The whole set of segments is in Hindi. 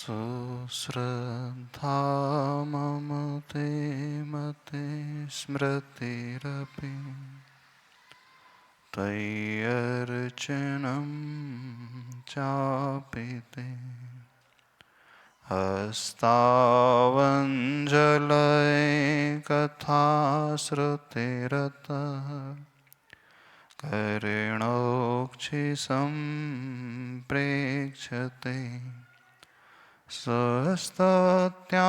सुश्रद्धा मम ते मते स्मृतिरपि त्वय्यर्चनं चापि ते हस्तावञ्जलयकथाश्रुतिरतः कर्णोक्षिसम्प्रेक्षते स्वस्तत्यां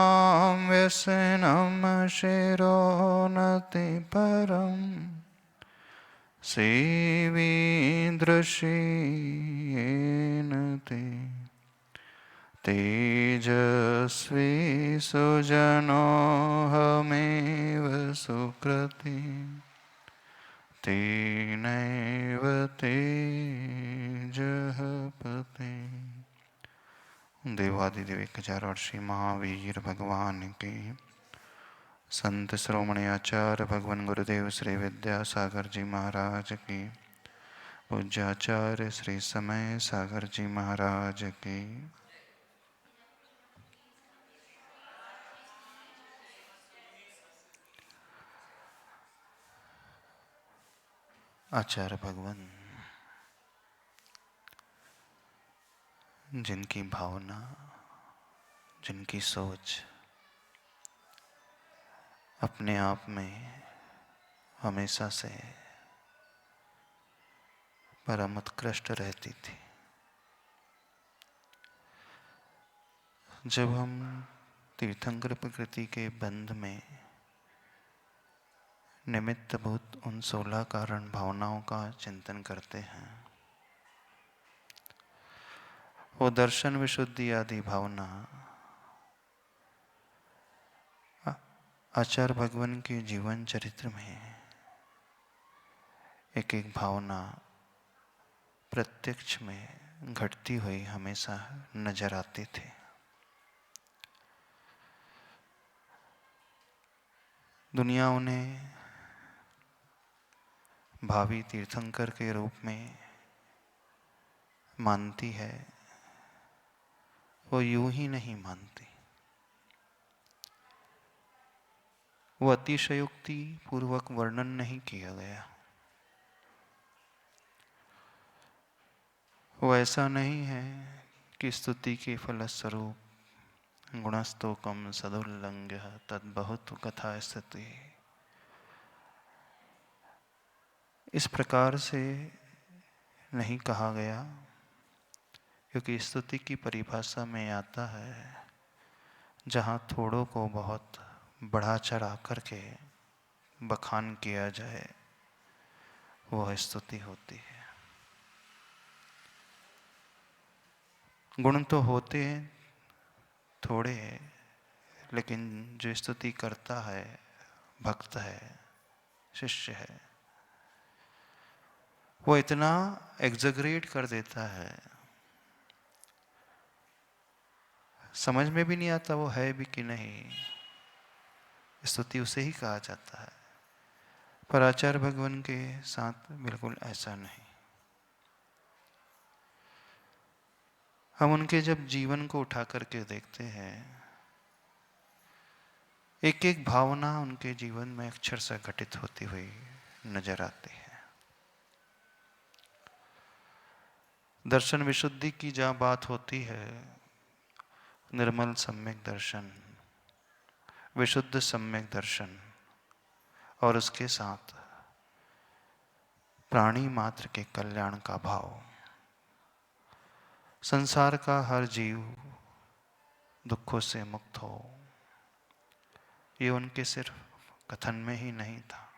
व्यसनं शिरोनतिपरम् सेवीदृशेन ते तेजस्वी सुजनोऽहमेव सुकृति तेनैव तेजः पते। देवादिदेव 1008 श्री महावीर भगवान के संत श्रोमणी आचार्य भगवान गुरुदेव श्री विद्यासागर जी महाराज की, पूज्याचार्य श्री समय सागर जी महाराज की। आचार्य भगवान जिनकी भावना, जिनकी सोच अपने आप में हमेशा से परम उत्कृष्ट रहती थी, जब हम तीर्थंकर प्रकृति के बंध में निमित्तभूत उन 16 कारण भावनाओं का चिंतन करते हैं, वो दर्शन विशुद्धि आदि भावना आचार्य भगवान के जीवन चरित्र में एक एक भावना प्रत्यक्ष में घटती हुई हमेशा नजर आती थी। दुनिया उन्हें भावी तीर्थंकर के रूप में मानती है, वो यूं ही नहीं मानती। वो अतिशयोक्ति पूर्वक वर्णन नहीं किया गया। वो ऐसा नहीं है कि स्तुति के फलस्वरूप गुणस्तोकम सदुल्लंघ्य तद बहुत कथा स्थिति, इस प्रकार से नहीं कहा गया, क्योंकि स्तुति की परिभाषा में आता है जहाँ थोड़ों को बहुत बढ़ा चढ़ा करके बखान किया जाए, वह स्तुति होती है। गुण तो होते हैं थोड़े, लेकिन जो स्तुति करता है, भक्त है, शिष्य है, वो इतना एग्जैगरेट कर देता है, समझ में भी नहीं आता वो है भी कि नहीं, स्तुति उसे ही कहा जाता है। पर आचार्य भगवान के साथ बिल्कुल ऐसा नहीं। हम उनके जब जीवन को उठा करके देखते हैं, एक एक भावना उनके जीवन में अक्षर से घटित होती हुई नजर आती है। दर्शन विशुद्धि की जहाँ बात होती है, निर्मल सम्यक दर्शन, विशुद्ध सम्यक दर्शन, और उसके साथ प्राणी मात्र के कल्याण का भाव, संसार का हर जीव दुखों से मुक्त हो, ये उनके सिर्फ कथन में ही नहीं था,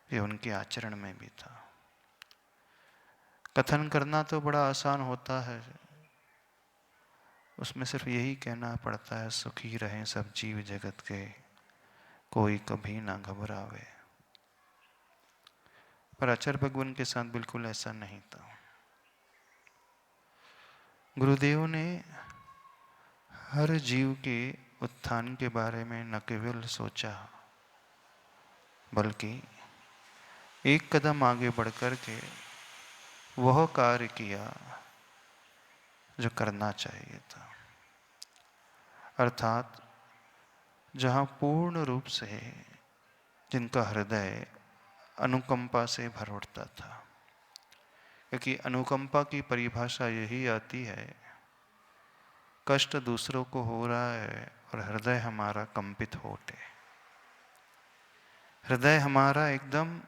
ये उनके आचरण में भी था। कथन करना तो बड़ा आसान होता है, उसमें सिर्फ यही कहना पड़ता है सुखी रहें सब जीव जगत के, कोई कभी ना घबरावे। पर आचार्य भगवान के साथ बिल्कुल ऐसा नहीं था। गुरुदेव ने हर जीव के उत्थान के बारे में न केवल सोचा, बल्कि एक कदम आगे बढ़कर के वह कार्य किया जो करना चाहिए था। अर्थात जहाँ पूर्ण रूप से जिनका हृदय अनुकंपा से भर उठता था, क्योंकि अनुकंपा की परिभाषा यही आती है, कष्ट दूसरों को हो रहा है और हृदय हमारा कंपित हो उठे, हृदय हमारा एकदम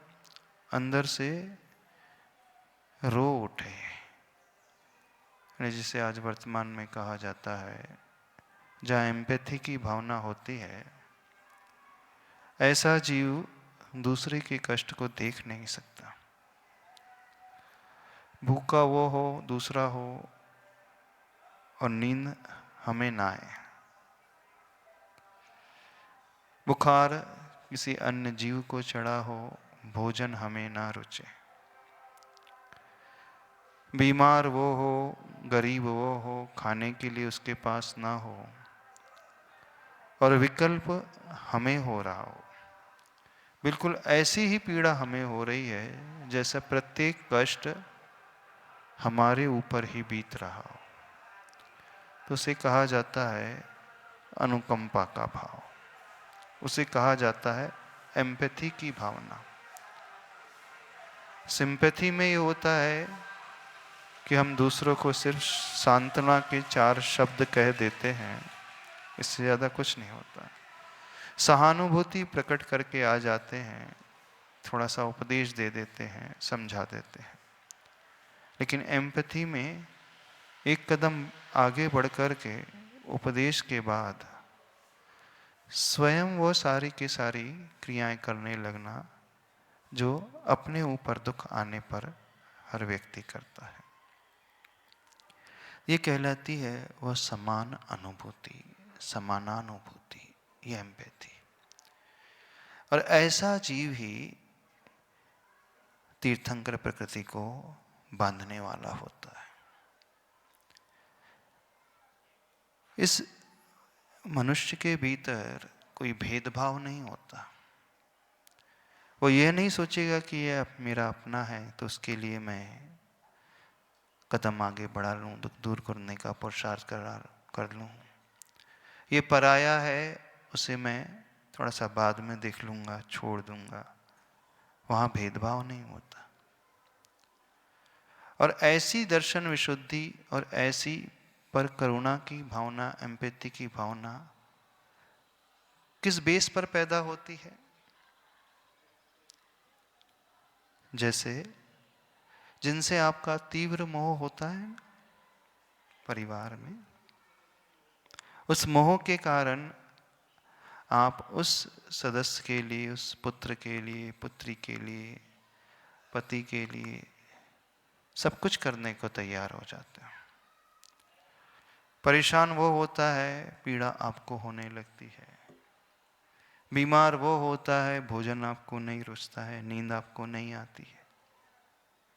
अंदर से रो उठे, जिसे आज वर्तमान में कहा जाता है, जहाँ एम्पैथी की भावना होती है, ऐसा जीव दूसरे के कष्ट को देख नहीं सकता। भूखा वो हो, दूसरा हो, और नींद हमें ना आए, बुखार किसी अन्य जीव को चढ़ा हो, भोजन हमें ना रुचे, बीमार वो हो, गरीब वो हो, खाने के लिए उसके पास ना हो, और विकल्प हमें हो रहा हो, बिल्कुल ऐसी ही पीड़ा हमें हो रही है जैसे प्रत्येक कष्ट हमारे ऊपर ही बीत रहा हो, तो उसे कहा जाता है अनुकंपा का भाव, उसे कहा जाता है एम्पैथी की भावना। सिंपैथी में ये होता है कि हम दूसरों को सिर्फ सांत्वना के 4 शब्द कह देते हैं, इससे ज़्यादा कुछ नहीं होता। सहानुभूति प्रकट करके आ जाते हैं, थोड़ा सा उपदेश दे देते हैं, समझा देते हैं। लेकिन एम्पैथी में एक कदम आगे बढ़ कर के उपदेश के बाद स्वयं वो सारी की सारी क्रियाएं करने लगना जो अपने ऊपर दुख आने पर हर व्यक्ति करता है। ये कहलाती है वह समान अनुभूति, समानानुभूति, ये एम्पैथी। और ऐसा जीव ही तीर्थंकर प्रकृति को बांधने वाला होता है। इस मनुष्य के भीतर कोई भेदभाव नहीं होता। वो ये नहीं सोचेगा कि ये मेरा अपना है तो उसके लिए मैं कदम आगे बढ़ा लूँ, दुख दूर करने का पुरुषार्थ कर लूँ। ये पराया है, उसे मैं थोड़ा सा बाद में देख लूँगा, छोड़ दूँगा। वहाँ भेदभाव नहीं होता। और ऐसी दर्शन विशुद्धि और ऐसी पर करुणा की भावना, एम्पैथी की भावना किस बेस पर पैदा होती है? जैसे जिनसे आपका तीव्र मोह होता है परिवार में, उस मोह के कारण आप उस सदस्य के लिए, उस पुत्र के लिए, पुत्री के लिए, पति के लिए सब कुछ करने को तैयार हो जाते हैं। परेशान वो होता है, पीड़ा आपको होने लगती है। बीमार वो होता है, भोजन आपको नहीं रुचता है, नींद आपको नहीं आती है।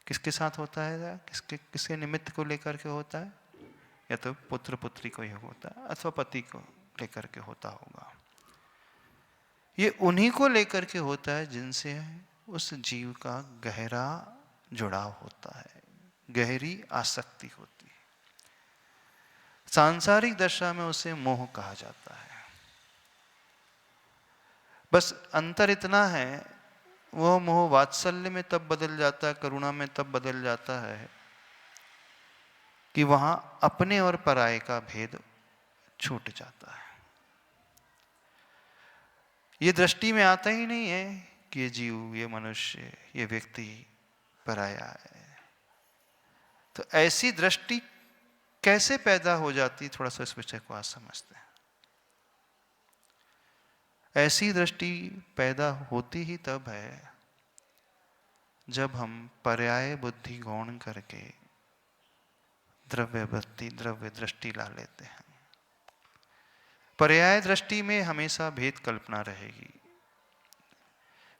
किसके साथ होता है? किसके निमित्त को लेकर के होता है? या तो पुत्र पुत्री को ही होता है अथवा पति को लेकर के होता होगा। ये उन्हीं को लेकर के होता है जिनसे उस जीव का गहरा जुड़ाव होता है, गहरी आसक्ति होती है। सांसारिक दशा में उसे मोह कहा जाता है। बस अंतर इतना है, वह मोह वात्सल्य में तब बदल जाता है, करुणा में तब बदल जाता है कि वहां अपने और पराये का भेद छूट जाता है। ये दृष्टि में आता ही नहीं है कि ये जीव, ये मनुष्य, ये व्यक्ति पराया है। तो ऐसी दृष्टि कैसे पैदा हो जाती, थोड़ा सा इस विषय को आज समझते हैं। ऐसी दृष्टि पैदा होती ही तब है जब हम पर्याय बुद्धि गौण करके द्रव्य बुद्धि, द्रव्य दृष्टि ला लेते हैं। पर्याय दृष्टि में हमेशा भेद कल्पना रहेगी।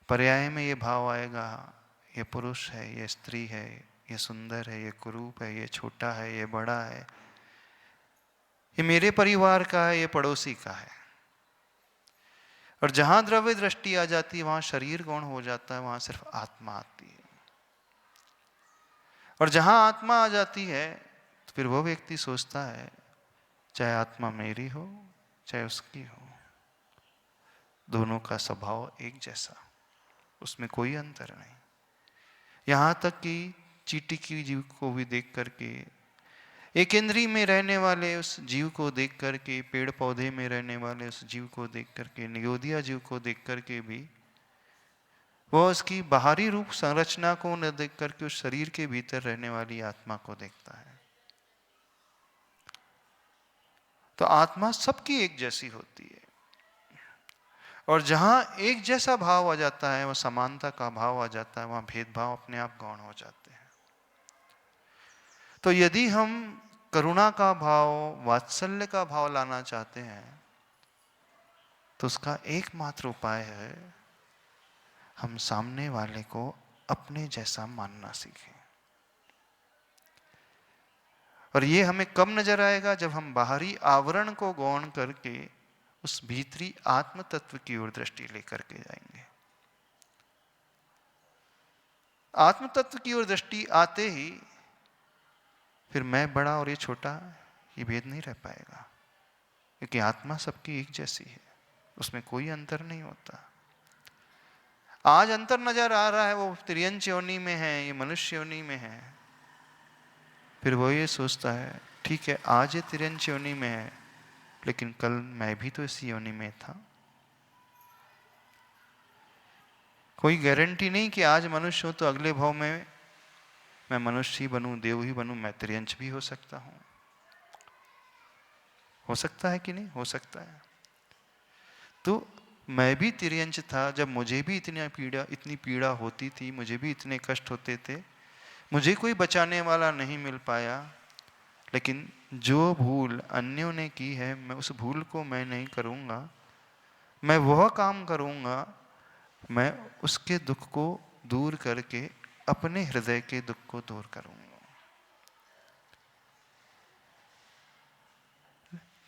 पर्याय में ये भाव आएगा, ये पुरुष है, ये स्त्री है, ये सुंदर है, ये कुरूप है, ये छोटा है, ये बड़ा है, ये मेरे परिवार का है, ये पड़ोसी का है। और जहां द्रव्य दृष्टि आ जाती है वहां शरीर गौण हो जाता है, वहां सिर्फ आत्मा आती है। और जहां आत्मा आ जाती है तो फिर वो व्यक्ति सोचता है चाहे आत्मा मेरी हो चाहे उसकी हो, दोनों का स्वभाव एक जैसा, उसमें कोई अंतर नहीं। यहाँ तक कि चींटी की जीव को भी देख करके, एक इंद्रिय में रहने वाले उस जीव को देख करके, पेड़ पौधे में रहने वाले उस जीव को देख करके, निगोदिया जीव को देख करके भी वह उसकी बाहरी रूप संरचना को न देख करके उस शरीर के भीतर रहने वाली आत्मा को देखता है। तो आत्मा सबकी एक जैसी होती है, और जहां एक जैसा भाव आ जाता है, वह समानता का भाव आ जाता है, वहां भेदभाव अपने आप गौण हो जाते हैं। तो यदि हम करुणा का भाव, वात्सल्य का भाव लाना चाहते हैं, तो उसका एकमात्र उपाय है हम सामने वाले को अपने जैसा मानना सीखें। और ये हमें कब नजर आएगा? जब हम बाहरी आवरण को गौण करके उस भीतरी आत्म तत्व की ओर दृष्टि लेकर के जाएंगे। आत्म तत्व की ओर दृष्टि आते ही फिर मैं बड़ा और ये छोटा, ये भेद नहीं रह पाएगा, क्योंकि आत्मा सबकी एक जैसी है, उसमें कोई अंतर नहीं होता। आज अंतर नजर आ रहा है, वो तिर्यंच योनि में है, ये मनुष्य योनि में है। फिर वो ये सोचता है ठीक है, आज ये तिर्यंच योनि में है, लेकिन कल मैं भी तो इसी योनि में था। कोई गारंटी नहीं कि आज मनुष्य हूं तो अगले भाव में मैं मनुष्य ही बनूं, देव ही बनूं, मैं तिर्यंच भी हो सकता हूं। हो सकता है कि नहीं? हो सकता है। तो मैं भी तिर्यंच था, जब मुझे भी इतनी पीड़ा होती थी, मुझे भी इतने कष्ट होते थे, मुझे कोई बचाने वाला नहीं मिल पाया। लेकिन जो भूल अन्यों ने की है, मैं उस भूल को मैं नहीं करूँगा, मैं वह काम करूँगा, मैं उसके दुख को दूर करके अपने हृदय के दुख को दूर करूँगा।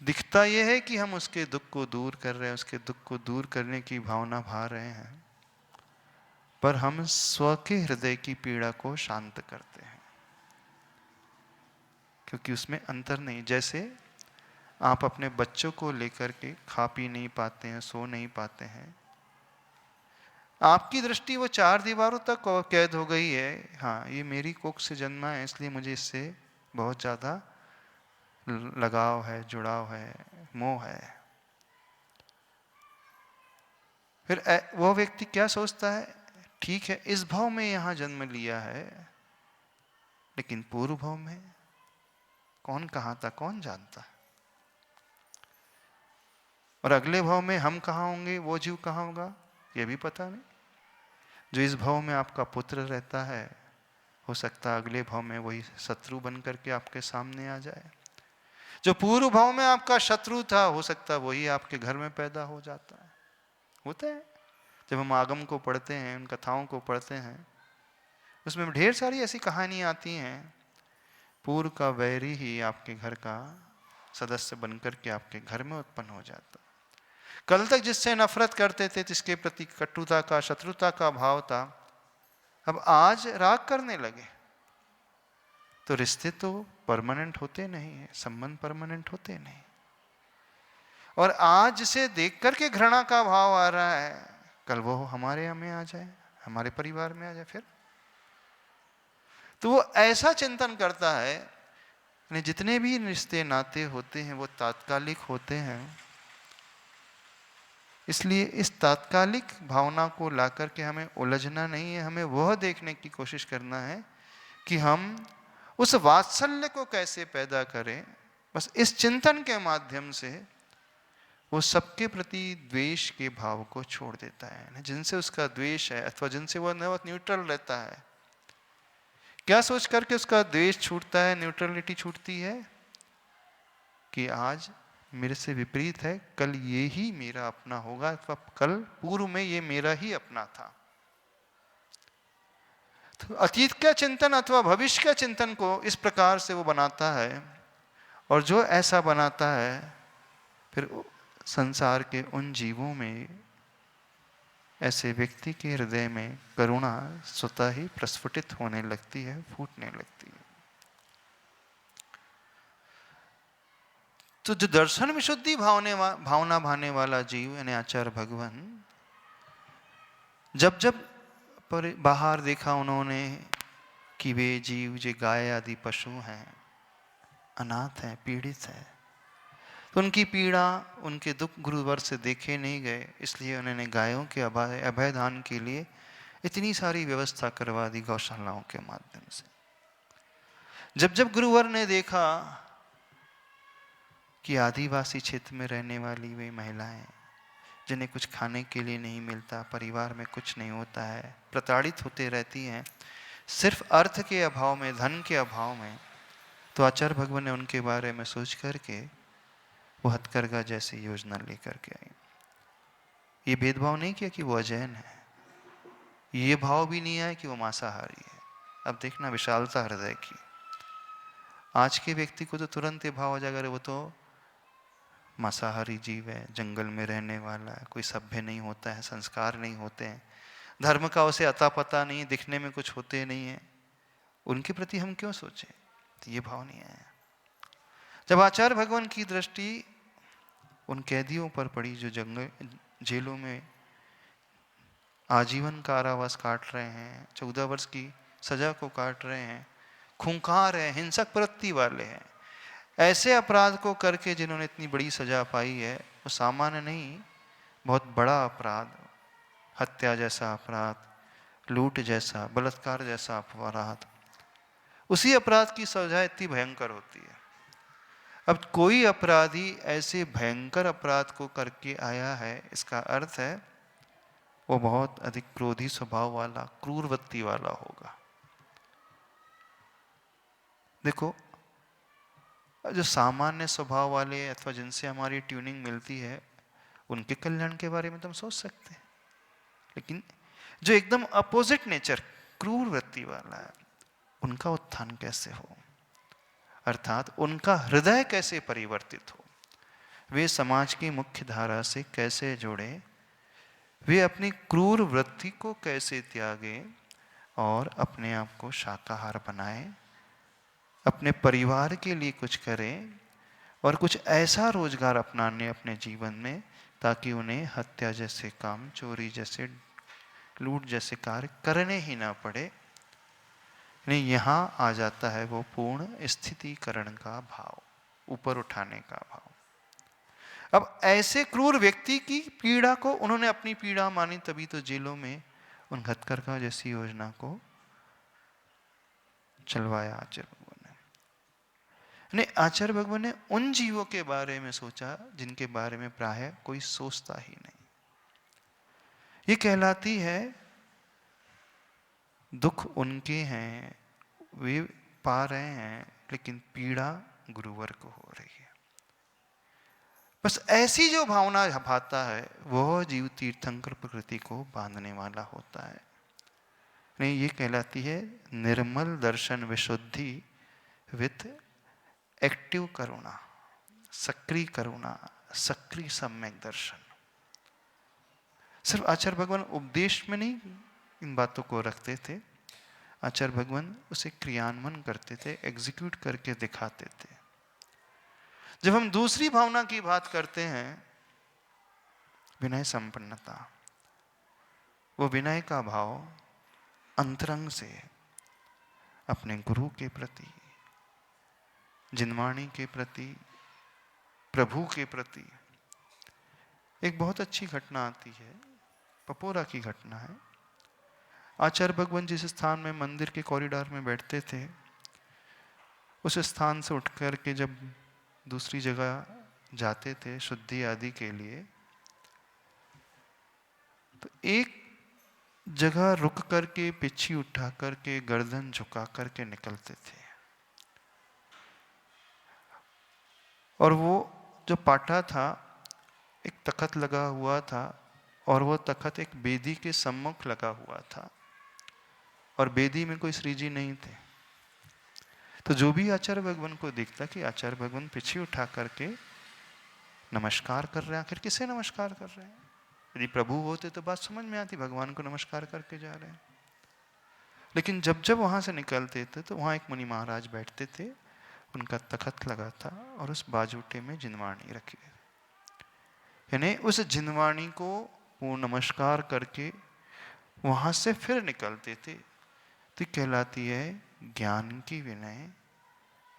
दिखता यह है कि हम उसके दुख को दूर कर रहे हैं, उसके दुख को दूर करने की भावना भा रहे हैं, पर हम स्व के हृदय की पीड़ा को शांत करते हैं, क्योंकि उसमें अंतर नहीं। जैसे आप अपने बच्चों को लेकर के खा पी नहीं पाते हैं, सो नहीं पाते हैं, आपकी दृष्टि वो चार दीवारों तक कैद हो गई है। हाँ, ये मेरी कोख से जन्मा है, इसलिए मुझे इससे बहुत ज़्यादा लगाव है, जुड़ाव है, मोह है। फिर वो व्यक्ति क्या सोचता है? ठीक है, इस भाव में यहां जन्म लिया है, लेकिन पूर्व भाव में कौन कहां था, कौन जानता है? और अगले भाव में हम कहां होंगे, वो जीव कहां होगा, ये भी पता नहीं। जो इस भाव में आपका पुत्र रहता है, हो सकता है अगले भाव में वही शत्रु बन करके आपके सामने आ जाए। जो पूर्व भाव में आपका शत्रु था, हो सकता है वही आपके घर में पैदा हो जाता है। होता है, जब हम आगम को पढ़ते हैं, उन कथाओं को पढ़ते हैं, उसमें ढेर सारी ऐसी कहानियां आती हैं, पूर्व का वैरी ही आपके घर का सदस्य बनकर के आपके घर में उत्पन्न हो जाता। कल तक जिससे नफरत करते थे, जिसके प्रति कटुता का, शत्रुता का भाव था, अब आज राग करने लगे। तो रिश्ते तो परमानेंट होते नहीं है, संबंध परमानेंट होते नहीं। और आज जिसे देख करके घृणा का भाव आ रहा है, कल वो हमारे यहाँ में आ जाए, हमारे परिवार में आ जाए। फिर तो वो ऐसा चिंतन करता है। जितने भी रिश्ते नाते होते हैं वो तात्कालिक होते हैं, इसलिए इस तात्कालिक भावना को ला करके हमें उलझना नहीं है। हमें वह देखने की कोशिश करना है कि हम उस वात्सल्य को कैसे पैदा करें। बस इस चिंतन के माध्यम से वो सबके प्रति द्वेष के भाव को छोड़ देता है। जिनसे उसका द्वेष है अथवा जिनसे वह न्यूट्रल रहता है, क्या सोच करके उसका द्वेष छूटता है, न्यूट्रलिटी छूटती है कि आज मेरे से विपरीत है, कल ये ही मेरा अपना होगा, अथवा कल पूर्व में ये मेरा ही अपना था। तो अतीत का चिंतन अथवा भविष्य का चिंतन को इस प्रकार से वो बनाता है, और जो ऐसा बनाता है फिर संसार के उन जीवों में, ऐसे व्यक्ति के हृदय में करुणा स्वतः ही प्रस्फुटित होने लगती है, फूटने लगती है। तो जो दर्शन विशुद्धि भावना भाने वाला जीव यानी आचार्य भगवान, जब जब पर बाहर देखा उन्होंने कि वे जीव जो गाय आदि पशु हैं, अनाथ हैं, पीड़ित हैं, तो उनकी पीड़ा, उनके दुख गुरुवर से देखे नहीं गए, इसलिए उन्होंने गायों के अभयदान के लिए इतनी सारी व्यवस्था करवा दी गौशालाओं के माध्यम से। जब जब गुरुवर ने देखा कि आदिवासी क्षेत्र में रहने वाली वे महिलाएं जिन्हें कुछ खाने के लिए नहीं मिलता, परिवार में कुछ नहीं होता है, प्रताड़ित होते रहती हैं सिर्फ अर्थ के अभाव में, धन के अभाव में, तो आचार्य भगवान ने उनके बारे में सोच करके वो हथकरघा जैसी योजना लेकर के आई। ये भेदभाव नहीं किया कि वो अजैन है, ये भाव भी नहीं आया कि वो मांसाहारी है। अब देखना विशालता हृदय की। आज के व्यक्ति को तो तुरंत ये भाव आ जाएगा, वो तो मांसाहारी जीव है, जंगल में रहने वाला है, कोई सभ्य नहीं होता है, संस्कार नहीं होते हैं, धर्म का उसे अता पता नहीं, दिखने में कुछ होते नहीं है, उनके प्रति हम क्यों सोचें? तो ये भाव नहीं आया। जब आचार्य भगवान की दृष्टि उन कैदियों पर पड़ी जो जंगल जेलों में आजीवन कारावास काट रहे हैं, 14 वर्ष की सजा को काट रहे हैं, खूंखार हैं, हिंसक प्रवृत्ति वाले हैं, ऐसे अपराध को करके जिन्होंने इतनी बड़ी सजा पाई है, वो सामान्य नहीं, बहुत बड़ा अपराध, हत्या जैसा अपराध, लूट जैसा, बलात्कार जैसा अपराध, उसी अपराध की सजा इतनी भयंकर होती है। अब कोई अपराधी ऐसे भयंकर अपराध को करके आया है, इसका अर्थ है वो बहुत अधिक क्रोधी स्वभाव वाला, क्रूर वृत्ति वाला होगा। देखो, जो सामान्य स्वभाव वाले अथवा जिनसे हमारी ट्यूनिंग मिलती है, उनके कल्याण के बारे में तो हम सोच सकते हैं, लेकिन जो एकदम अपोजिट नेचर, क्रूर वृत्ति वाला है, उनका उत्थान कैसे हो, अर्थात उनका हृदय कैसे परिवर्तित हो, वे समाज की मुख्य धारा से कैसे जुड़े, वे अपनी क्रूर वृत्ति को कैसे त्यागे और अपने आप को शाकाहार बनाए, अपने परिवार के लिए कुछ करें और कुछ ऐसा रोजगार अपनाने अपने जीवन में ताकि उन्हें हत्या जैसे काम, चोरी जैसे, लूट जैसे कार्य करने ही ना पड़े। नहीं, यहाँ आ जाता है वो पूर्ण स्थितिकरण का भाव, ऊपर उठाने का भाव। अब ऐसे क्रूर व्यक्ति की पीड़ा को उन्होंने अपनी पीड़ा मानी, तभी तो जेलों में उन हथकरघा जैसी योजना को चलवाया आचार्य भगवान ने। आचार्य भगवान ने उन जीवों के बारे में सोचा जिनके बारे में प्रायः कोई सोचता ही नहीं। ये कहलाती है दुख उनके हैं, वे पा रहे हैं, लेकिन पीड़ा गुरुवर को हो रही है। बस ऐसी जो भावना भाता है वह जीव तीर्थंकर प्रकृति को बांधने वाला होता है। नहीं, ये कहलाती है निर्मल दर्शन विशुद्धि विथ एक्टिव करुणा, सक्रिय करुणा, सक्रिय सम्यक दर्शन। सिर्फ आचार्य भगवान उपदेश में नहीं इन बातों को रखते थे, आचार्य भगवान उसे क्रियान्वयन करते थे, एग्जीक्यूट करके दिखाते थे। जब हम दूसरी भावना की बात करते हैं, विनय संपन्नता, वो विनय का भाव अंतरंग से अपने गुरु के प्रति, जिनवाणी के प्रति, प्रभु के प्रति। एक बहुत अच्छी घटना आती है, पपोरा की घटना है। आचार्य भगवान जिस स्थान में मंदिर के कॉरिडोर में बैठते थे, उस स्थान से उठकर के जब दूसरी जगह जाते थे शुद्धि आदि के लिए, तो एक जगह रुक करके, पिछी उठा करके, गर्दन झुका करके निकलते थे। और वो जो पाटा था, एक तखत लगा हुआ था, और वो तखत एक बेदी के सम्मुख लगा हुआ था, और बेदी में कोई श्री जी नहीं थे। तो जो भी आचार्य भगवान को दिखता कि आचार्य भगवान पीछे उठा करके नमस्कार कर रहे हैं, आखिर किसे नमस्कार कर रहे हैं? यदि प्रभु होते तो बात समझ में आती, भगवान को नमस्कार करके जा रहे हैं। लेकिन जब जब वहां से निकलते थे तो वहां एक मुनि महाराज बैठते थे, उनका तखत लगा था और उस बाजूटे में जिनवाणी रखी है। यानी उस जिनवाणी को पूर्ण नमस्कार करके वहां से फिर निकलते थे। तो कहलाती है ज्ञान की विनय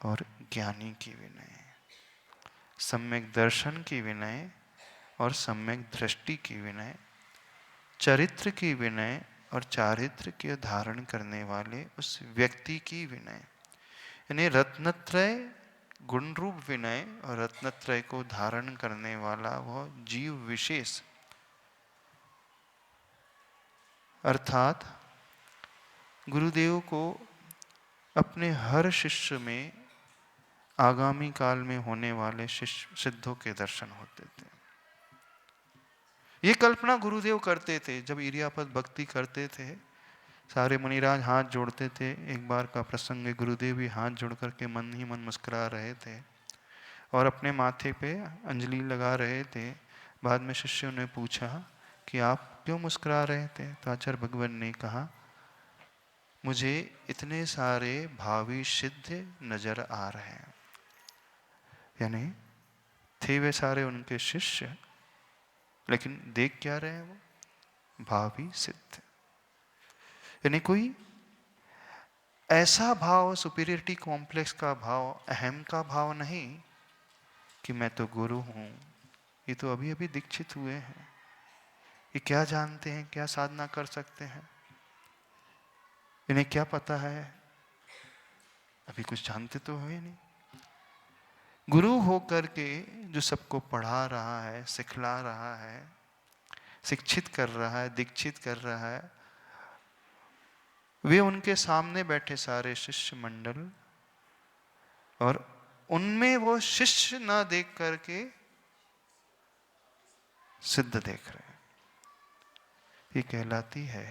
और ज्ञानी की विनय, सम्यक दर्शन की विनय और सम्यक दृष्टि की विनय, चरित्र की विनय और चारित्र के धारण करने वाले उस व्यक्ति की विनय। यानी रत्नत्रय गुण रूप विनय और रत्नत्रय को धारण करने वाला वह जीव विशेष, अर्थात गुरुदेव को अपने हर शिष्य में आगामी काल में होने वाले शिष्य सिद्धों के दर्शन होते थे। ये कल्पना गुरुदेव करते थे जब इरियापद भक्ति करते थे। सारे मुनिराज हाथ जोड़ते थे। एक बार का प्रसंग है, गुरुदेव भी हाथ जोड़ करके मन ही मन मुस्कुरा रहे थे और अपने माथे पे अंजलि लगा रहे थे। बाद में शिष्यों ने पूछा कि आप क्यों मुस्कुरा रहे थे? तो आचार्य भगवान ने कहा, मुझे इतने सारे भावी सिद्ध नजर आ रहे हैं। यानी थे वे सारे उनके शिष्य, लेकिन देख क्या रहे हैं वो? भावी सिद्ध। यानी कोई ऐसा भाव, सुपीरियरिटी कॉम्प्लेक्स का भाव, अहम का भाव नहीं कि मैं तो गुरु हूं, ये तो अभी अभी दीक्षित हुए हैं, ये क्या जानते हैं, क्या साधना कर सकते हैं, इन्हें क्या पता है, अभी कुछ जानते तो है नहीं। गुरु होकर के जो सबको पढ़ा रहा है, सिखला रहा है, शिक्षित कर रहा है, दीक्षित कर रहा है, वे उनके सामने बैठे सारे शिष्य मंडल, और उनमें वो शिष्य ना देख करके सिद्ध देख रहे हैं। ये कहलाती है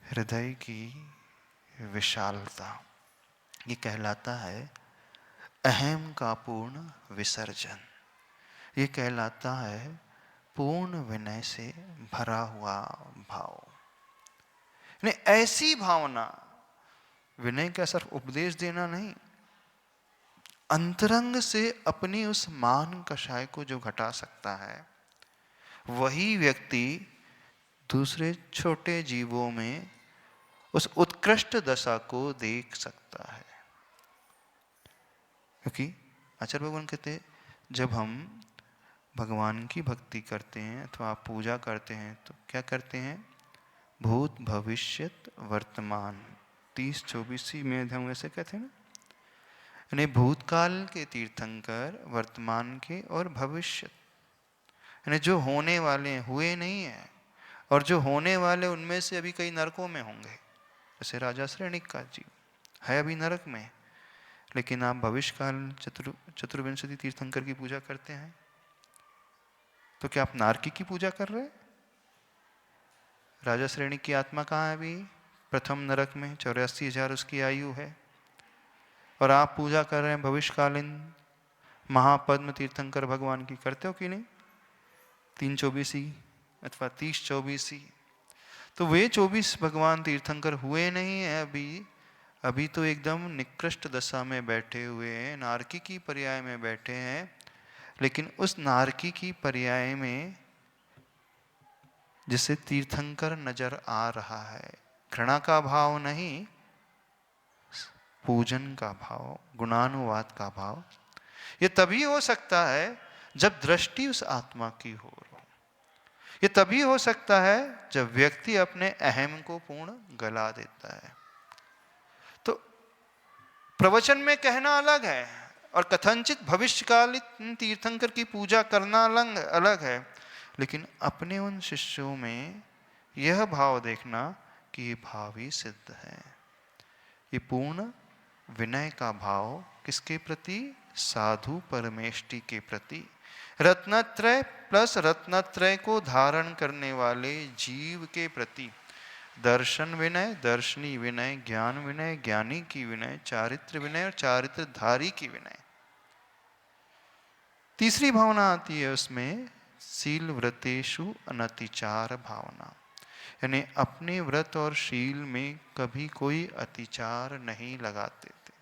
हृदय की विशालता। ये कहलाता है अहम का पूर्ण विसर्जन। ये कहलाता है पूर्ण विनय से भरा हुआ भाव। ऐसी भावना, विनय का सिर्फ उपदेश देना नहीं, अंतरंग से अपनी उस मान कषाय को जो घटा सकता है, वही व्यक्ति दूसरे छोटे जीवों में उस उत्कृष्ट दशा को देख सकता है। क्योंकि आचार्य भगवान कहते, जब हम भगवान की भक्ति करते हैं अथवा आप पूजा करते हैं तो क्या करते हैं? भूत भविष्यत वर्तमान 30-24 में हम ऐसे कहते हैं ना। यानी भूतकाल के तीर्थंकर, वर्तमान के और भविष्य, यानी जो होने वाले हैं, हुए नहीं है, और जो होने वाले उनमें से अभी कई नरकों में होंगे। जैसे राजा श्रेणिक का जीव है अभी नरक में, लेकिन आप भविष्यकाल चतुर्विंशति तीर्थंकर की पूजा करते हैं तो क्या आप नारकी की पूजा कर रहे हैं? राजा श्रेणी की आत्मा कहाँ है अभी? प्रथम नरक में, 84,000 उसकी आयु है, और आप पूजा कर रहे हैं भविष्यकालीन महापद्म तीर्थंकर भगवान की। करते हो कि नहीं? 324 अथवा 30-24। तो वे 24 भगवान तीर्थंकर हुए नहीं है अभी तो एकदम निकृष्ट दशा में बैठे हुए हैं, नारकी की पर्याय में बैठे हैं। लेकिन उस नारकी की पर्याय में जिसे तीर्थंकर नजर आ रहा है, घृणा का भाव नहीं, पूजन का भाव, गुणानुवाद का भाव। ये तभी हो सकता है जब दृष्टि उस आत्मा की हो। ये तभी हो सकता है जब व्यक्ति अपने अहम को पूर्ण गला देता है। तो प्रवचन में कहना अलग है और कथनचित भविष्यकालीन तीर्थंकर की पूजा करना अलग है, लेकिन अपने उन शिष्यों में यह भाव देखना कि ये भावी सिद्ध है। ये पूर्ण विनय का भाव किसके प्रति? साधु परमेष्टि के प्रति। रत्नत्रय प्लस रत्नत्रय को धारण करने वाले जीव के प्रति। दर्शन विनय, दर्शनी विनय, ज्ञान विनय, ज्ञानी की विनय, चारित्र विनय और चारित्रधारी की विनय। तीसरी भावना आती है उसमें, शील व्रतेषु अनतिचार भावना। यानी अपने व्रत और शील में कभी कोई अतिचार नहीं लगाते थे।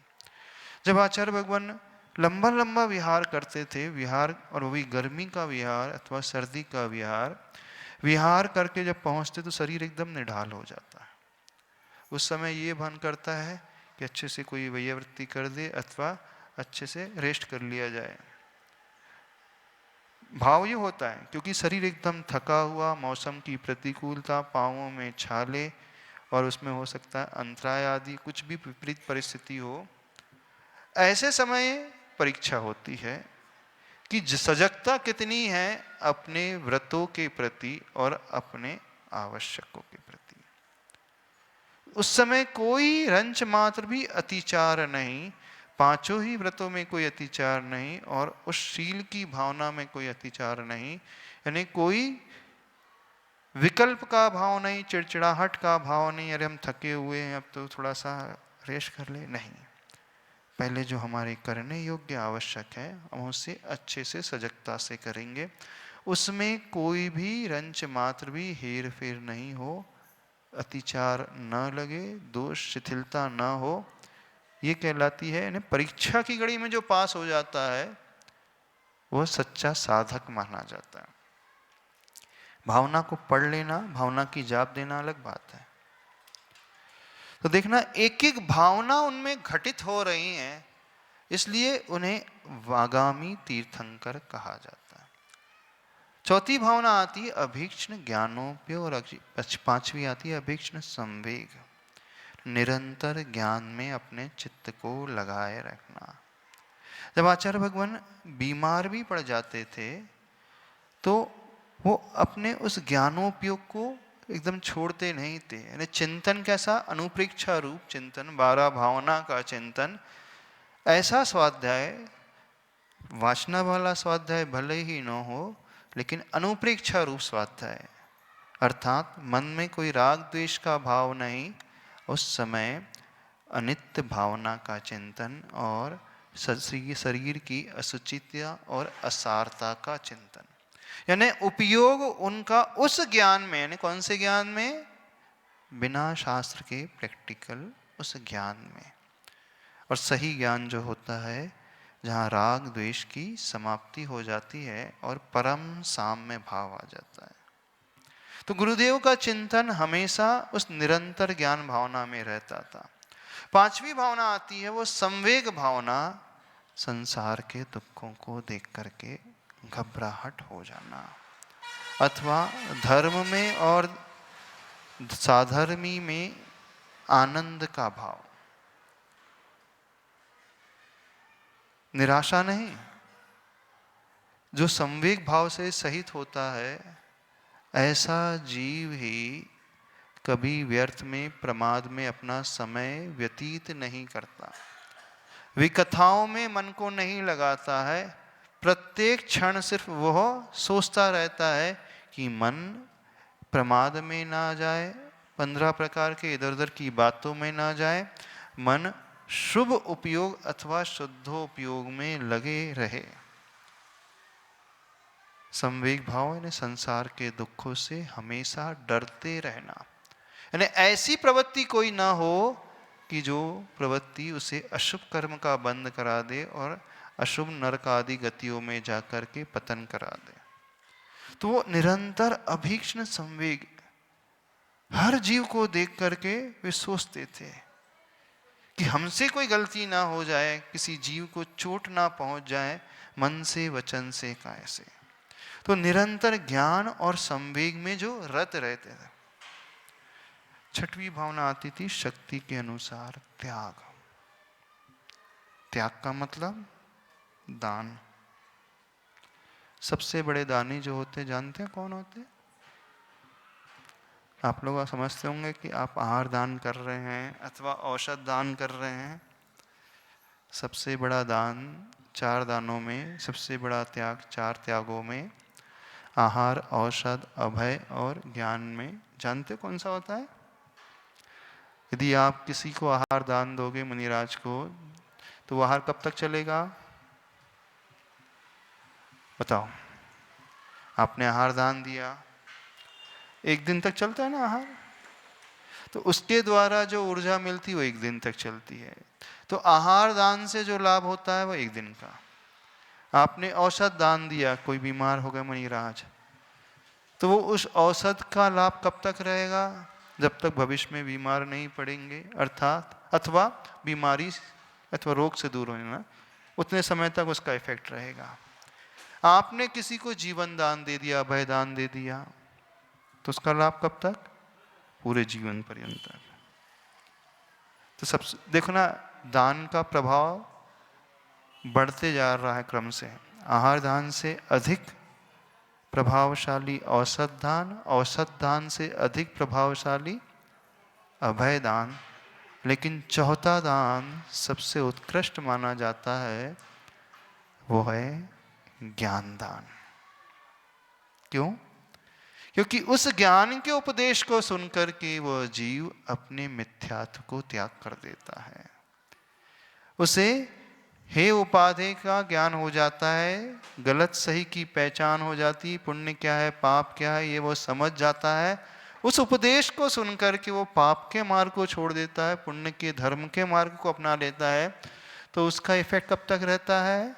जब आचार्य भगवान लंबा लंबा विहार करते थे, विहार और वो भी गर्मी का विहार अथवा सर्दी का विहार, विहार करके जब पहुंचते तो शरीर एकदम निढाल हो जाता है। उस समय ये भान करता है कि अच्छे से कोई वैयावृत्ति कर दे अथवा अच्छे से रेस्ट कर लिया जाए। भाव ये होता है क्योंकि शरीर एकदम थका हुआ, मौसम की प्रतिकूलता, पाँवों में छाले और उसमें हो सकता है अंतराय आदि कुछ भी विपरीत परिस्थिति हो, ऐसे समय परीक्षा होती है कि सजगता कितनी है अपने व्रतों के प्रति और अपने आवश्यकों के प्रति। उस समय कोई रंच मात्र भी अतिचार नहीं, पांचों ही व्रतों में कोई अतिचार नहीं और उस शील की भावना में कोई अतिचार नहीं, यानी कोई विकल्प का भाव नहीं, चिड़चिड़ाहट का भाव नहीं, अरे हम थके हुए हैं अब तो थोड़ा सा रेस्ट कर ले, नहीं। पहले जो हमारे करने योग्य आवश्यक है हम उसे अच्छे से सजगता से करेंगे, उसमें कोई भी रंच मात्र भी हेर फेर नहीं हो, अतिचार न लगे, दोष शिथिलता न हो, ये कहलाती है। यानी परीक्षा की घड़ी में जो पास हो जाता है वह सच्चा साधक माना जाता है। भावना को पढ़ लेना, भावना की जाप देना अलग बात है। तो देखना एक एक भावना उनमें घटित हो रही हैं, इसलिए उन्हें वागामी तीर्थंकर कहा जाता है। चौथी भावना आती है अभीक्ष्ण ज्ञानोप्य और पांचवी आती है अभीक्ष्ण संवेग, निरंतर ज्ञान में अपने चित्त को लगाए रखना। जब आचार्य भगवान बीमार भी पड़ जाते थे तो वो अपने उस ज्ञानोपयोग को एकदम छोड़ते नहीं थे। यानी चिंतन कैसा, अनुप्रेक्षा रूप चिंतन, 12 भावना का चिंतन, ऐसा स्वाध्याय, वासना वाला स्वाध्याय भले ही न हो लेकिन अनुप्रेक्षा रूप स्वाध्याय, अर्थात मन में कोई राग द्वेष का भाव नहीं, उस समय अनित्य भावना का चिंतन और शरीर की असुचिता और असारता का चिंतन। यानी उपयोग उनका उस ज्ञान में, यानी कौन से ज्ञान में, बिना शास्त्र के प्रैक्टिकल उस ज्ञान में। और सही ज्ञान जो होता है जहाँ राग द्वेष की समाप्ति हो जाती है और परम साम्य भाव आ जाता है। तो गुरुदेव का चिंतन हमेशा उस निरंतर ज्ञान भावना में रहता था। पांचवी भावना आती है वो संवेग भावना, संसार के दुखों को देख करके घबराहट हो जाना अथवा धर्म में और साधर्मी में आनंद का भाव, निराशा नहीं। जो संवेग भाव से सहित होता है ऐसा जीव ही कभी व्यर्थ में, प्रमाद में अपना समय व्यतीत नहीं करता, विकथाओं में मन को नहीं लगाता है। प्रत्येक क्षण सिर्फ वह सोचता रहता है कि मन प्रमाद में ना जाए, 15 प्रकार के इधर उधर की बातों में ना जाए, मन शुभ उपयोग अथवा शुद्धोपयोग में लगे रहे। संवेग भाव यानी संसार के दुखों से हमेशा डरते रहना, यानी ऐसी प्रवृत्ति कोई ना हो कि जो प्रवृत्ति उसे अशुभ कर्म का बंद करा दे और अशुभ नरक आदि गतियों में जाकर के पतन करा दे। तो वो निरंतर अभीक्ष्ण संवेग हर जीव को देख करके वे सोचते थे कि हमसे कोई गलती ना हो जाए, किसी जीव को चोट ना पहुंच जाए, मन से वचन से काया से। तो निरंतर ज्ञान और संवेग में जो रत रहते थे। छठवीं भावना आती थी शक्ति के अनुसार त्याग। त्याग का मतलब दान। सबसे बड़े दानी जो होते जानते हैं कौन होते? आप लोग समझते होंगे कि आप आहार दान कर रहे हैं अथवा औषध दान कर रहे हैं। सबसे बड़ा दान 4 दानों में, सबसे बड़ा त्याग 4 त्यागों में, आहार, औषध, अभय और ज्ञान में, जानते कौन सा होता है? यदि आप किसी को आहार दान दोगे मुनिराज को, तो आहार कब तक चलेगा? बताओ। आपने आहार दान दिया, 1 दिन तक चलता है ना आहार। तो उसके द्वारा जो ऊर्जा मिलती है वो एक दिन तक चलती है। तो आहार दान से जो लाभ होता है वो एक दिन का। आपने औषध दान दिया, कोई बीमार हो गया मणिराज, तो वो उस औषध का लाभ कब तक रहेगा? जब तक भविष्य में बीमार नहीं पड़ेंगे, अर्थात अथवा बीमारी अथवा रोग से दूर होना, उतने समय तक उसका इफेक्ट रहेगा। आपने किसी को जीवन दान दे दिया, अभय दान दे दिया, तो उसका लाभ कब तक? पूरे जीवन पर्यंत तक। तो सब देखो ना, दान का प्रभाव बढ़ते जा रहा है क्रम से। आहार दान से अधिक प्रभावशाली औषध दान, औषध दान से अधिक प्रभावशाली अभय दान, लेकिन चौथा दान सबसे उत्कृष्ट माना जाता है, वो है ज्ञान दान। क्यों? क्योंकि उस ज्ञान के उपदेश को सुनकर के वह जीव अपने मिथ्यात्व को त्याग कर देता है। उसे हे उपाधि का ज्ञान हो जाता है, गलत सही की पहचान हो जाती है, पुण्य क्या है पाप क्या है ये वो समझ जाता है। उस उपदेश को सुनकर के वो पाप के मार्ग को छोड़ देता है, पुण्य के धर्म के मार्ग को अपना लेता है। तो उसका इफेक्ट कब तक रहता है?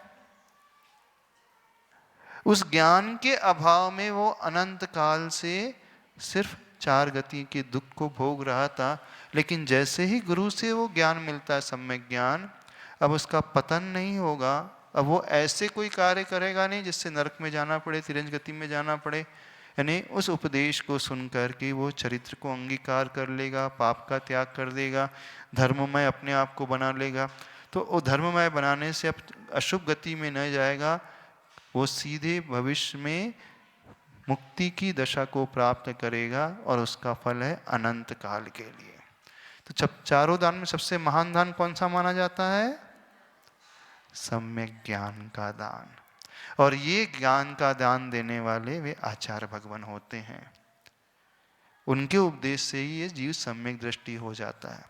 उस ज्ञान के अभाव में वो अनंत काल से सिर्फ 4 गति के दुख को भोग रहा था, लेकिन जैसे ही गुरु से वो ज्ञान मिलता है, सम्यक ज्ञान, अब उसका पतन नहीं होगा। अब वो ऐसे कोई कार्य करेगा नहीं जिससे नरक में जाना पड़े, तिरंज गति में जाना पड़े। यानी उस उपदेश को सुनकर के वो चरित्र को अंगीकार कर लेगा, पाप का त्याग कर देगा, धर्ममय अपने आप को बना लेगा। तो वो धर्ममय बनाने से अब अशुभ गति में न जाएगा, वो सीधे भविष्य में मुक्ति की दशा को प्राप्त करेगा और उसका फल है अनंत काल के लिए। तो जब चारों दान में सबसे महान दान कौन सा माना जाता है? सम्यक ज्ञान का दान। और ये ज्ञान का दान देने वाले वे आचार्य भगवान होते हैं। उनके उपदेश से ही ये जीव सम्यक दृष्टि हो जाता है।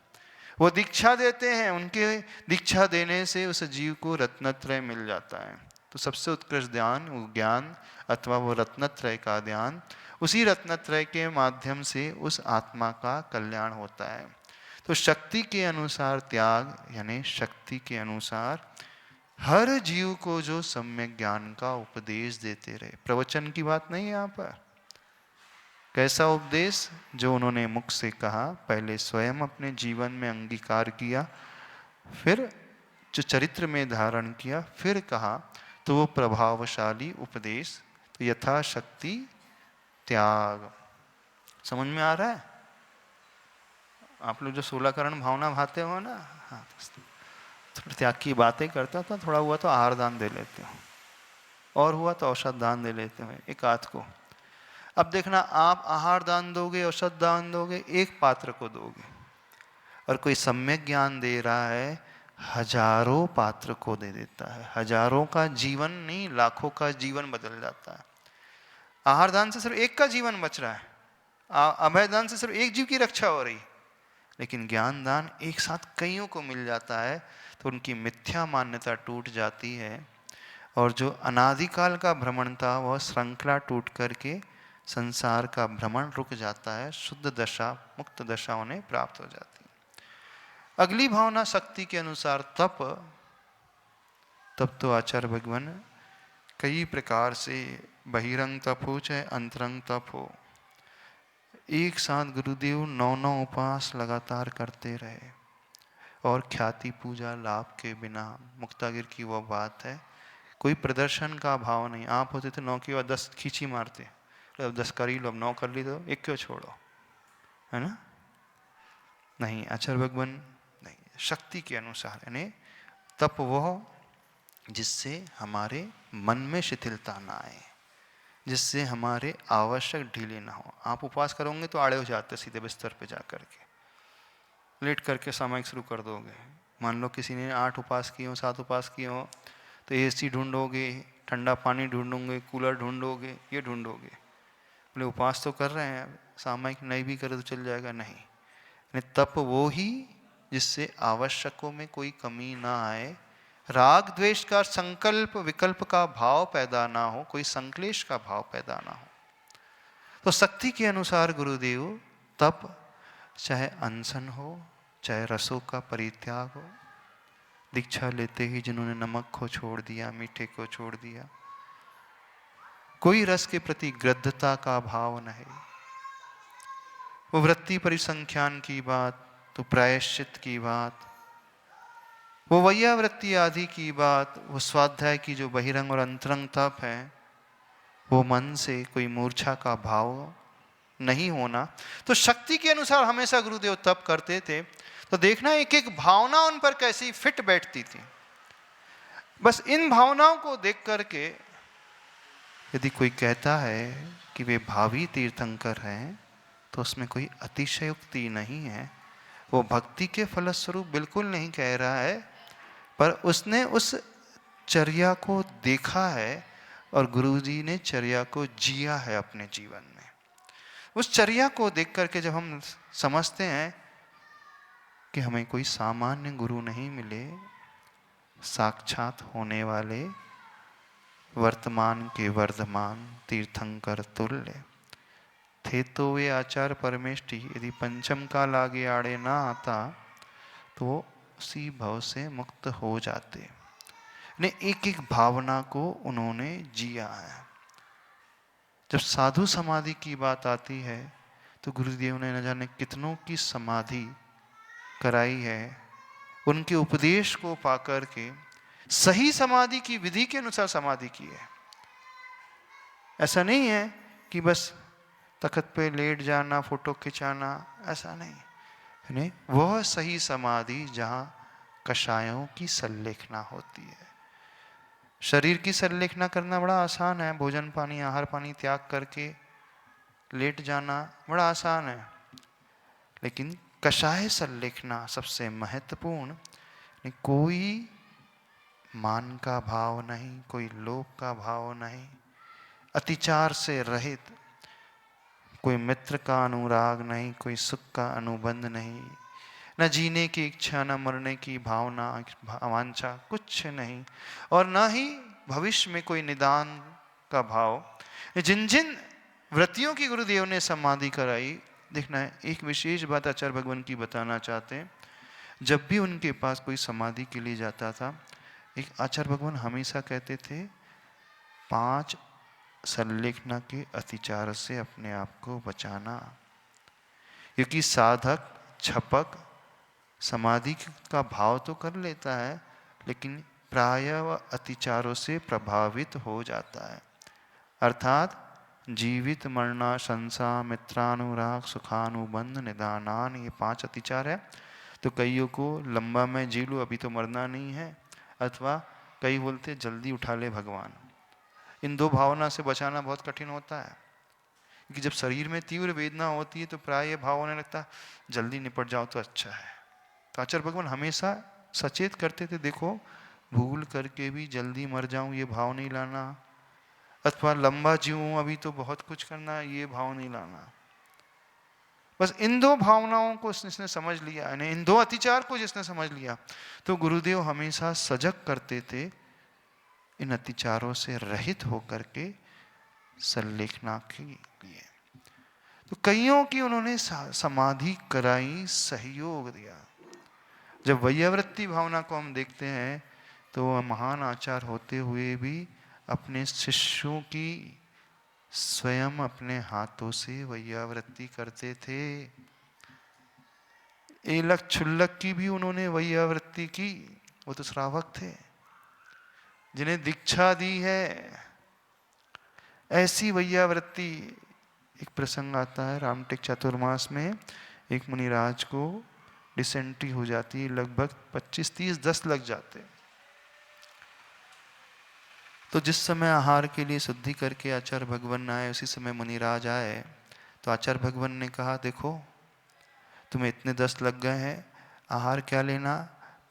वो दीक्षा देते हैं, उनके दीक्षा देने से उस जीव को रत्नत्रय मिल जाता है। तो सबसे उत्कृष्ट ध्यान वो ज्ञान अथवा वो रत्नत्रय का ध्यान, उसी रत्नत्रय के माध्यम से उस आत्मा का कल्याण होता है। तो शक्ति के अनुसार त्याग, यानी शक्ति के अनुसार हर जीव को जो सम्यक ज्ञान का उपदेश देते रहे। प्रवचन की बात नहीं है यहाँ पर। कैसा उपदेश? जो उन्होंने मुख से कहा, पहले स्वयं अपने जीवन में अंगीकार किया, फिर जो चरित्र में धारण किया, फिर कहा, तो वो प्रभावशाली उपदेश। तो यथाशक्ति त्याग। समझ में आ रहा है? आप लोग जो 16 करण भावना भाते हो ना, हाँ, थोड़ा त्याग की बातें करता था, थोड़ा हुआ तो आहार दान दे लेते हो, और हुआ तो औषध दान दे लेते हो एक आध को। अब देखना, आप आहार दान दोगे, औषध दान दोगे, एक पात्र को दोगे, और कोई सम्यक ज्ञान दे रहा है, हजारों पात्र को दे देता है। हजारों का जीवन नहीं, लाखों का जीवन बदल जाता है। आहार दान से सिर्फ एक का जीवन बच रहा है, अभय दान से सिर्फ एक जीव की रक्षा हो रही, लेकिन ज्ञान दान एक साथ कईयों को मिल जाता है। तो उनकी मिथ्या मान्यता टूट जाती है, और जो अनादिकाल का भ्रमण था वह श्रृंखला टूट करके संसार का भ्रमण रुक जाता है। शुद्ध दशा, मुक्त दशा उन्हें प्राप्त हो जाती है। अगली भावना शक्ति के अनुसार तप। तप तो आचार्य भगवान कई प्रकार से, बहिरंग तप हो चाहे अंतरंग तप हो, एक साथ गुरुदेव 9 उपवास लगातार करते रहे, और ख्याति पूजा लाभ के बिना। मुक्तागिर की वो बात है, कोई प्रदर्शन का भाव नहीं। आप होते तो 9 के बाद 10 खींची मारते, अब 10 कर ही लो, अब 9 कर ली तो एक क्यों छोड़ो, है ना? नहीं, आचार्य भगवान नहीं, शक्ति के अनुसार। यानी तप वह जिससे हमारे मन में शिथिलता ना आए, जिससे हमारे आवश्यक ढीले ना हो। आप उपवास करोगे तो आड़े हो जाते सीधे बिस्तर पे जा करके, लेट करके सामायिक शुरू कर दोगे। मान लो किसी ने 8 उपवास किए हो, 7 उपवास किए हो, तो एसी ढूंढोगे, ठंडा पानी ढूंढोगे, कूलर ढूंढोगे, ये ढूंढोगे। बोले उपवास तो कर रहे हैं, सामायिक नहीं भी करे तो चल जाएगा। नहीं, तप वो ही जिससे आवश्यकों में कोई कमी ना आए, राग द्वेष का संकल्प विकल्प का भाव पैदा ना हो, कोई संक्लेश का भाव पैदा ना हो। तो शक्ति के अनुसार गुरुदेव तप चाहे अनशन हो, चाहे रसों का परित्याग हो, दीक्षा लेते ही जिन्होंने नमक को छोड़ दिया, मीठे को छोड़ दिया, कोई रस के प्रति ग्रद्धता का भाव नहीं, वो वृत्ति परिसंख्यान की बात, तो प्रायश्चित की बात, वो वैयावृत्ति आदि की बात, वो स्वाध्याय की जो बहिरंग और अंतरंग तप है, वो मन से कोई मूर्छा का भाव नहीं होना। तो शक्ति के अनुसार हमेशा गुरुदेव तप करते थे, तो देखना एक एक भावना उन पर कैसी फिट बैठती थी। बस इन भावनाओं को देख करके यदि कोई कहता है कि वे भावी तीर्थंकर हैं, तो उसमें कोई अतिशयोक्ति नहीं है। वो भक्ति के फलस्वरूप बिल्कुल नहीं कह रहा है, पर उसने उस चर्या को देखा है और गुरुजी ने चर्या को जिया है अपने जीवन में। उस चर्या को देख करके जब हम समझते हैं कि हमें कोई सामान्य गुरु नहीं मिले, साक्षात होने वाले वर्तमान के वर्धमान तीर्थंकर तुल्य थे, तो वे आचार्य परमेष्टि यदि पंचम काल आगे आड़े ना आता तो वो उसी भव से मुक्त हो जाते। ने एक एक भावना को उन्होंने जिया है। जब साधु समाधि की बात आती है तो गुरुदेव ने न जाने कितनों की समाधि कराई है, उनके उपदेश को पाकर के सही समाधि की विधि के अनुसार समाधि की है। ऐसा नहीं है कि बस तख्त पे लेट जाना, फोटो खिंचाना, ऐसा नहीं। वह सही समाधि जहां कषायों की संलेखना होती है। शरीर की संलेखना करना बड़ा आसान है, भोजन पानी आहार पानी त्याग करके लेट जाना बड़ा आसान है, लेकिन कषाय संलेखना सबसे महत्वपूर्ण। कोई मान का भाव नहीं, कोई लोभ का भाव नहीं, अतिचार से रहित, कोई मित्र का अनुराग नहीं, कोई सुख का अनुबंध नहीं, न जीने की इच्छा, न मरने की भावना वांछा, कुछ नहीं, और न ही भविष्य में कोई निदान का भाव। जिन जिन व्रतियों की गुरुदेव ने समाधि कराई, देखना है एक विशेष बात आचार्य भगवान की बताना चाहते हैं। जब भी उनके पास कोई समाधि के लिए जाता था, एक आचार्य भगवान हमेशा कहते थे 5 संलेखना के अतिचार से अपने आप को बचाना। क्योंकि साधक छपक समाधि का भाव तो कर लेता है, लेकिन प्रायः वह अतिचारों से प्रभावित हो जाता है। अर्थात जीवित मरना, शंसा, मित्रानुराग, सुखानुबंध, निदानान, ये 5 अतिचार है। तो कईयों को लंबा मैं जी लूँ, अभी तो मरना नहीं है, अथवा कई बोलते जल्दी उठा ले भगवान। इन दो भावना से बचाना बहुत कठिन होता है, क्योंकि जब शरीर में तीव्र वेदना होती है तो प्राय ये भाव होने लगता है जल्दी निपट जाओ तो अच्छा है। तो आचार्य भगवान हमेशा सचेत करते थे, देखो भूल करके भी जल्दी मर जाऊं ये भाव नहीं लाना, अथवा लंबा जीऊं अभी तो बहुत कुछ करना, ये भाव नहीं लाना। बस इन दो भावनाओं को जिसने समझ लिया, यानी इन दो अतिचार को जिसने समझ लिया, तो गुरुदेव हमेशा सजग करते थे इन अतिचारों से रहित होकर के संलेखना के लिए। तो कईयों की उन्होंने समाधि कराई, सहयोग दिया। जब वैयावृत्ति भावना को हम देखते हैं तो वह महान आचार होते हुए भी अपने शिष्यों की स्वयं अपने हाथों से वैयावृत्ति करते थे। एलक छुल्लक की भी उन्होंने वैयावृत्ति की, वो तो श्रावक थे जिन्हें दीक्षा दी है। ऐसी वैयावृत्ति, एक प्रसंग आता है रामटेक चातुर्मास में, एक मुनिराज को डिसेंट्री हो जाती है, लगभग 25-30 10 लग जाते। तो जिस समय आहार के लिए शुद्धि करके आचार्य भगवान आए, उसी समय मुनिराज आए। तो आचार्य भगवान ने कहा, देखो तुम्हें इतने 10 लग गए हैं, आहार क्या लेना,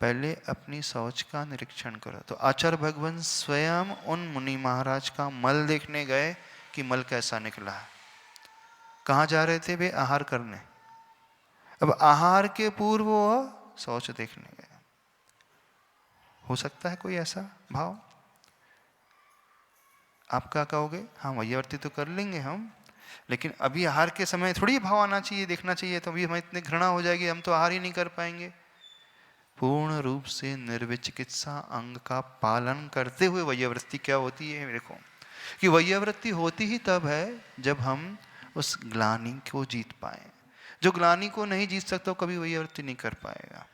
पहले अपनी शौच का निरीक्षण करो। तो आचार्य भगवान स्वयं उन मुनि महाराज का मल देखने गए कि मल कैसा निकला है। कहाँ जा रहे थे वे? आहार करने। अब आहार के पूर्व वो शौच देखने गए। हो सकता है कोई ऐसा भाव? आप क्या कहोगे? हाँ वैयावृत्ति तो कर लेंगे हम, लेकिन अभी आहार के समय थोड़ी भाव आना चाहिए, देखना चाहिए, तो अभी हमें इतनी घृणा हो जाएगी, हम तो आहार ही नहीं कर पाएंगे। पूर्ण रूप से निर्विचिकित्सा अंग का पालन करते हुए वैयावृत्ति क्या होती है? देखो कि वैयावृत्ति होती ही तब है जब हम उस ग्लानि को जीत पाए। जो ग्लानि को नहीं जीत सकता कभी वैयावृत्ति नहीं कर पाएगा।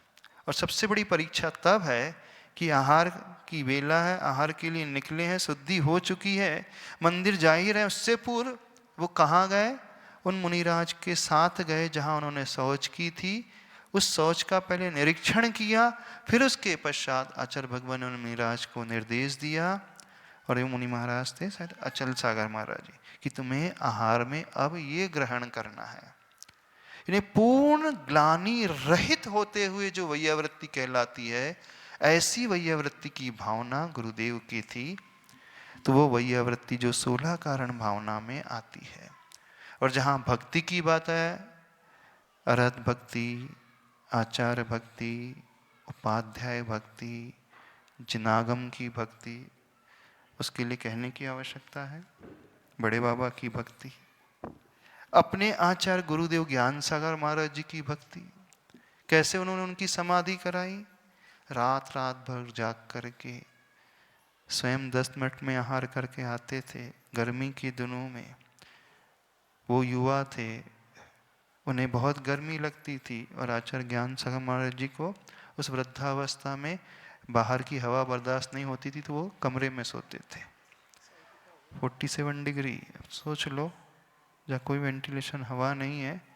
और सबसे बड़ी परीक्षा तब है कि आहार की बेला है, आहार के लिए निकले हैं, शुद्धि हो चुकी है, मंदिर जा ही रहे, उससे पूर्व वो कहाँ गए? उन मुनिराज के साथ गए जहाँ उन्होंने शौच की थी। उस शौच का पहले निरीक्षण किया, फिर उसके पश्चात आचार्य भगवान ने मुनिराज को निर्देश दिया, और ये मुनि महाराज थे शायद अचल सागर महाराज जी, कि तुम्हें आहार में अब ये ग्रहण करना है। इन्हें पूर्ण ग्लानि रहित होते हुए जो वैयावृत्ति कहलाती है, ऐसी वैयावृत्ति की भावना गुरुदेव की थी। तो वो वैयावृत्ति जो 16 कारण भावना में आती है। और जहाँ भक्ति की बात है, अरहत भक्ति, आचार्य भक्ति, उपाध्याय भक्ति, जिनागम की भक्ति, उसके लिए कहने की आवश्यकता है। बड़े बाबा की भक्ति, अपने आचार्य गुरुदेव ज्ञान सागर महाराज जी की भक्ति, कैसे उन्होंने उनकी समाधि कराई, रात रात भर जाग करके स्वयं 10 मिनट में आहार करके आते थे। गर्मी के दिनों में वो युवा थे, उन्हें बहुत गर्मी लगती थी, और आचार्य ज्ञान सागर महाराज जी को उस वृद्धावस्था में बाहर की हवा बर्दाश्त नहीं होती थी, तो वो कमरे में सोते थे 47 डिग्री। सोच लो, जहाँ कोई वेंटिलेशन हवा नहीं है,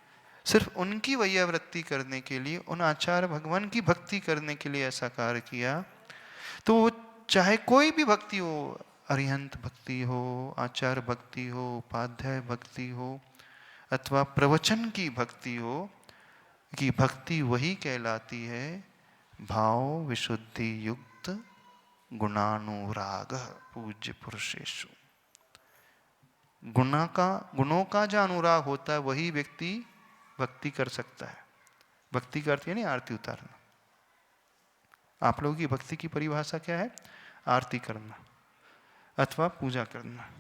सिर्फ उनकी वैयावृत्ति करने के लिए, उन आचार्य भगवान की भक्ति करने के लिए ऐसा कार्य किया। तो चाहे कोई भी भक्ति हो, अरिहंत भक्ति हो, आचार्य भक्ति हो, उपाध्याय भक्ति हो, अथवा प्रवचन की भक्ति हो, कि भक्ति वही कहलाती है भाव विशुद्धि युक्त गुणानुराग पूज्य पुरुषेषु। गुणों का जो अनुराग होता है वही व्यक्ति भक्ति कर सकता है। भक्ति करती है नहीं, आरती उतारना। आप लोगों की भक्ति की परिभाषा क्या है? आरती करना अथवा पूजा करना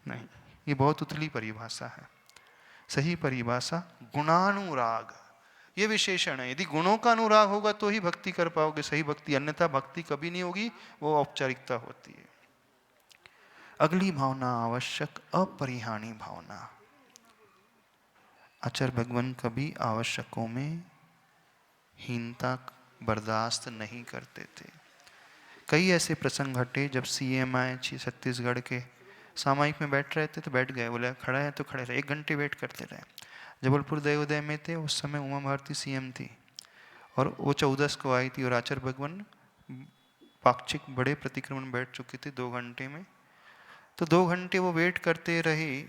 नहीं, ये बहुत उथली परिभाषा है। सही परिभाषा गुणानुराग, ये विशेषण है। यदि गुणों का अनुराग होगा तो ही भक्ति कर पाओगे सही भक्ति, अन्यथा भक्ति कभी नहीं होगी, वो औपचारिकता होती है। अगली भावना आवश्यक अपरिहानी भावना। आचार्य भगवान कभी आवश्यकों में हीनता बर्दाश्त नहीं करते थे। कई ऐसे प्रसंग घटे जब सीएम आए छत्तीसगढ़ के, सामायिक में बैठ रहे थे तो बैठ गए, बोले खड़ा है तो खड़े रहे, 1 घंटे वेट करते रहे। जबलपुर दयोदय में थे, उस समय उमा भारती सीएम थी, और वो 14 को आई थी, और आचार्य भगवान पाक्षिक बड़े प्रतिक्रमण बैठ चुके थे 2 घंटे में। तो 2 घंटे वो वेट करते रहे,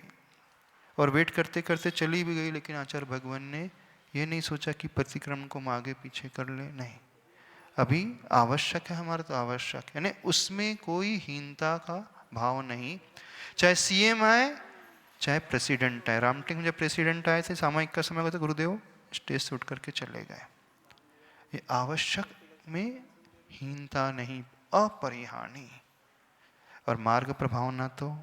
और वेट करते करते चली भी गई, लेकिन आचार्य भगवान ने ये नहीं सोचा कि प्रतिक्रमण को हम आगे पीछे कर ले, नहीं, अभी आवश्यक है हमारा तो आवश्यक है, यानी उसमें कोई हीनता का भाव नहीं। चाहे सीएम आए चाहे प्रेसिडेंट आए। रामटेक में जब प्रेसिडेंट आए थे, सामायिक का समय हुआ था, गुरुदेव स्टेज से उठ करके चले गए। ये आवश्यक में हीनता नहीं, अपरिहानी। और मार्ग प्रभावना तो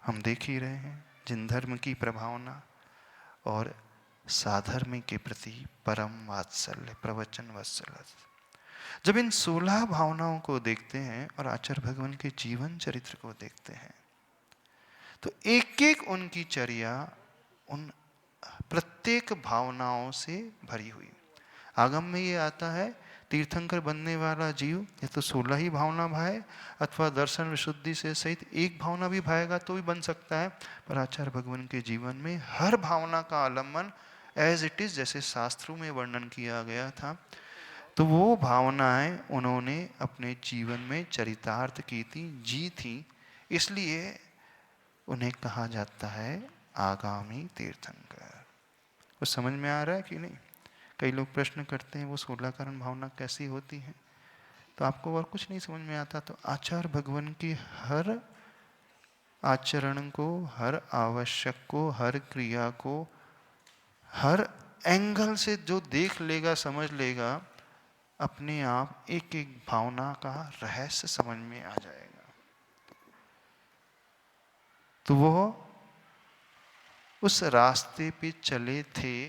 हम देख ही रहे हैं, जिन धर्म की प्रभावना और साधर्म के प्रति परम वात्सल्य, प्रवचन वात्सल्य। जब इन 16 भावनाओं को देखते हैं और आचार्य भगवान के जीवन चरित्र को देखते हैं, तो एक एक उनकी चर्या उन प्रत्येक भावनाओं से भरी हुई। आगम में ये आता है, तीर्थंकर बनने वाला जीव ये तो 16 ही भावना भाए, अथवा दर्शन विशुद्धि से सहित एक भावना भी भाएगा तो भी बन सकता है। पर आचार्य भगवान के जीवन में हर भावना का आलम्बन एज इट इज, जैसे शास्त्रों में वर्णन किया गया था, तो वो भावनाएं उन्होंने अपने जीवन में चरितार्थ की थी, जी थी। इसलिए उन्हें कहा जाता है आगामी तीर्थंकर। वो समझ में आ रहा है कि नहीं? कई लोग प्रश्न करते हैं वो 16 कारण भावना कैसी होती है, तो आपको और कुछ नहीं समझ में आता तो आचार्य भगवान की हर आचरण को, हर आवश्यक को, हर क्रिया को, हर एंगल से जो देख लेगा, समझ लेगा, अपने आप एक एक भावना का रहस्य समझ में आ जाएगा। तो वो उस रास्ते पे चले थे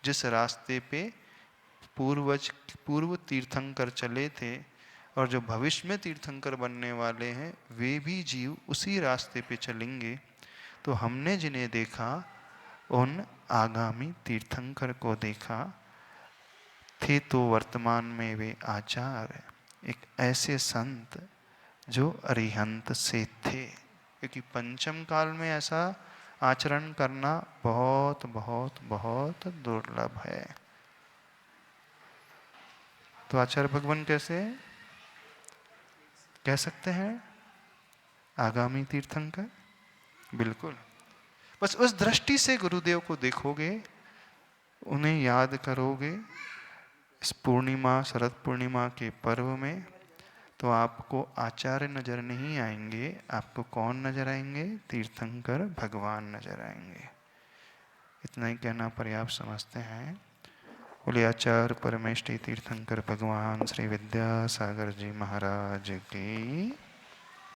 जिस रास्ते पे पूर्व तीर्थंकर चले थे, और जो भविष्य में तीर्थंकर बनने वाले हैं वे भी जीव उसी रास्ते पे चलेंगे। तो हमने जिन्हें देखा उन आगामी तीर्थंकर को देखा, थे तो वर्तमान में वे आचार्य, एक ऐसे संत जो अरिहंत से थे। क्योंकि पंचम काल में ऐसा आचरण करना बहुत बहुत बहुत दुर्लभ है। तो आचार्य भगवान कैसे कह सकते हैं आगामी तीर्थंकर? बिल्कुल। बस उस दृष्टि से गुरुदेव को देखोगे, उन्हें याद करोगे इस पूर्णिमा, शरद पूर्णिमा के पर्व में, तो आपको आचार्य नजर नहीं आएंगे। आपको कौन नजर आएंगे? तीर्थंकर भगवान नजर आएंगे। इतना ही कहना पर्याप्त समझते हैं। बोले आचार्य परमेष्टि तीर्थंकर भगवान श्री विद्यासागर जी महाराज की।